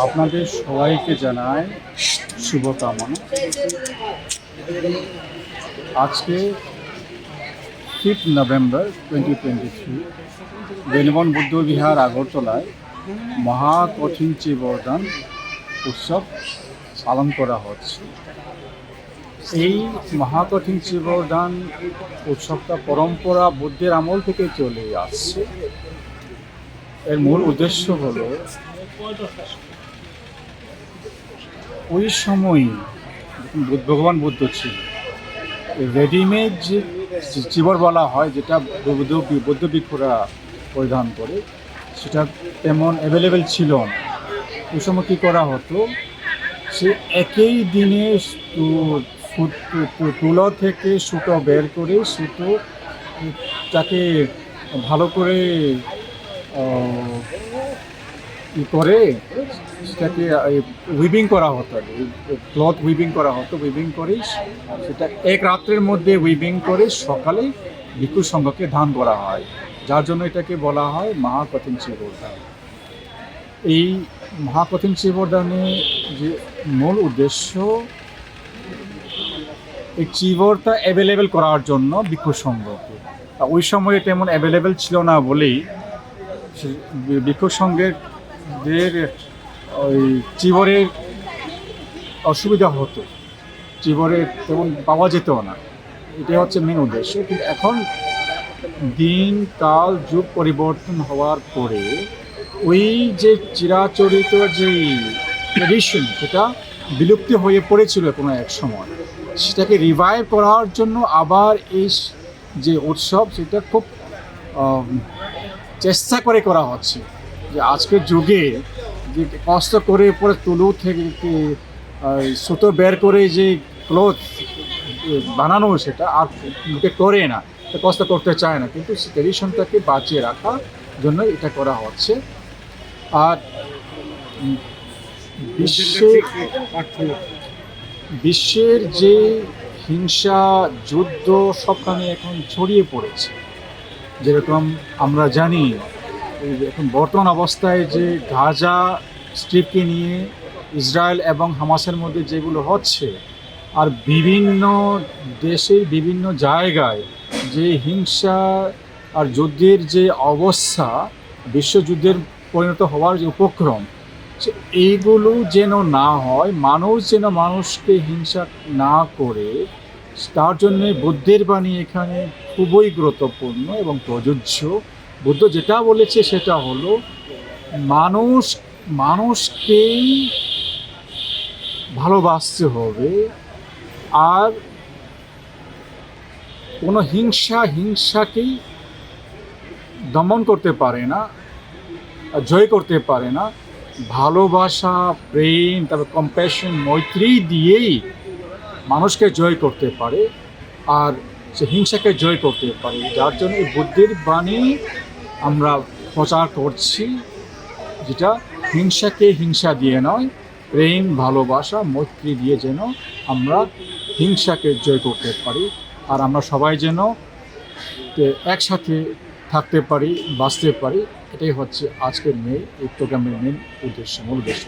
আপনাদের সবাইকে জানাই শুভকামনা। আজকে 5 নভেম্বর 2023 বেনবন বুদ্ধ বিহার আগরতলায় মহাকঠিন চিবরদান উৎসব পালন করা হচ্ছে। এই মহাকঠিন চিবরদান উৎসবটা পরম্পরা বুদ্ধের আমল থেকে চলে আসছে। এর মূল উদ্দেশ্য হলো ওই সময় ভগবান বুদ্ধ ছিল, রেডিমেড যে চিবর বলা হয়, যেটা বৌদ্ধ ভিক্ষুরা পরিধান করে, সেটা তেমন অ্যাভেলেবেল ছিল না। ওই সময় কী করা হতো, সে একই দিনে তুলো থেকে সুতো বের করে সুতোটাকে ভালো করে করে সেটাকে উইভিং করা হতো, ক্লথ উইভিং করা হতো। উইভিং করে সেটা এক রাত্রের মধ্যে উইভিং করে সকালে ভিক্ষু সংঘকে দান করা হয়, যার জন্য এটাকে বলা হয় মহাকঠিন চিবরদান। এই মহাকঠিন চিবরদানে যে মূল উদ্দেশ্য, এই চিবরটা অ্যাভেলেবেল করার জন্য ভিক্ষু সংঘকে। ওই সময়ে তেমন অ্যাভেলেবেল ছিল না বলেই ভিক্ষু সংঘের ওই চিবরের অসুবিধা হতো, চিবরের তেমন পাওয়া যেত না। এটাই হচ্ছে মেন উদ্দেশ্য। কিন্তু এখন দিন কাল যুগ পরিবর্তন হওয়ার পরে ওই যে চিরাচরিত যে ট্রেডিশন, সেটা বিলুপ্তি হয়ে পড়েছিল কোনো এক সময়। সেটাকে রিভাইভ করার জন্য আবার এই যে উৎসব, সেটা খুব চেষ্টা করে করা হচ্ছে। যে আজকের যুগে যে কষ্ট করে পরে তুলো থেকে সুতো বের করে যে ক্লথ বানানো, সেটা আর লোকে করে না, কষ্ট করতে চায় না, কিন্তু ট্রেডিশনটাকে বাঁচিয়ে রাখার জন্য এটা করা হচ্ছে। আর বিশ্বের যে হিংসা, যুদ্ধ সবখানে এখন ছড়িয়ে পড়েছে। যেরকম আমরা জানি এখন বর্তমান অবস্থায় যে গাজা স্ট্রিপকে নিয়ে ইসরায়েল এবং হামাসের মধ্যে যেগুলো হচ্ছে, আর বিভিন্ন দেশে বিভিন্ন জায়গায় যে হিংসা আর যুদ্ধের যে অবস্থা, বিশ্বযুদ্ধের পরিণত হওয়ার যে উপক্রম, এইগুলো যেন না হয়, মানুষ যেন মানুষকে হিংসা না করে, তার জন্যে বুদ্ধের বাণী এখানে খুবই গুরুত্বপূর্ণ এবং প্রযোজ্য। বুদ্ধ যেটা বলেছে সেটা হলো মানুষকেই ভালোবাসতে হবে, আর কোনো হিংসাকেই দমন করতে পারে না, জয় করতে পারে না। ভালোবাসা, প্রেম, তারপর কম্প্যাশন, মৈত্রী দিয়েই মানুষকে জয় করতে পারে, আর সে হিংসাকে জয় করতে পারে। যার জন্য এই বুদ্ধের বাণী আমরা প্রচার করছি, যেটা হিংসাকে হিংসা দিয়ে নয়, প্রেম, ভালোবাসা, মৈত্রী দিয়ে যেন আমরা হিংসাকে জয় করতে পারি, আর আমরা সবাই যেন একসাথে থাকতে পারি, বাঁচতে পারি। এটাই হচ্ছে আজকের এই প্রোগ্রামের মেন উদ্দেশ্য, মূল উদ্দেশ্য।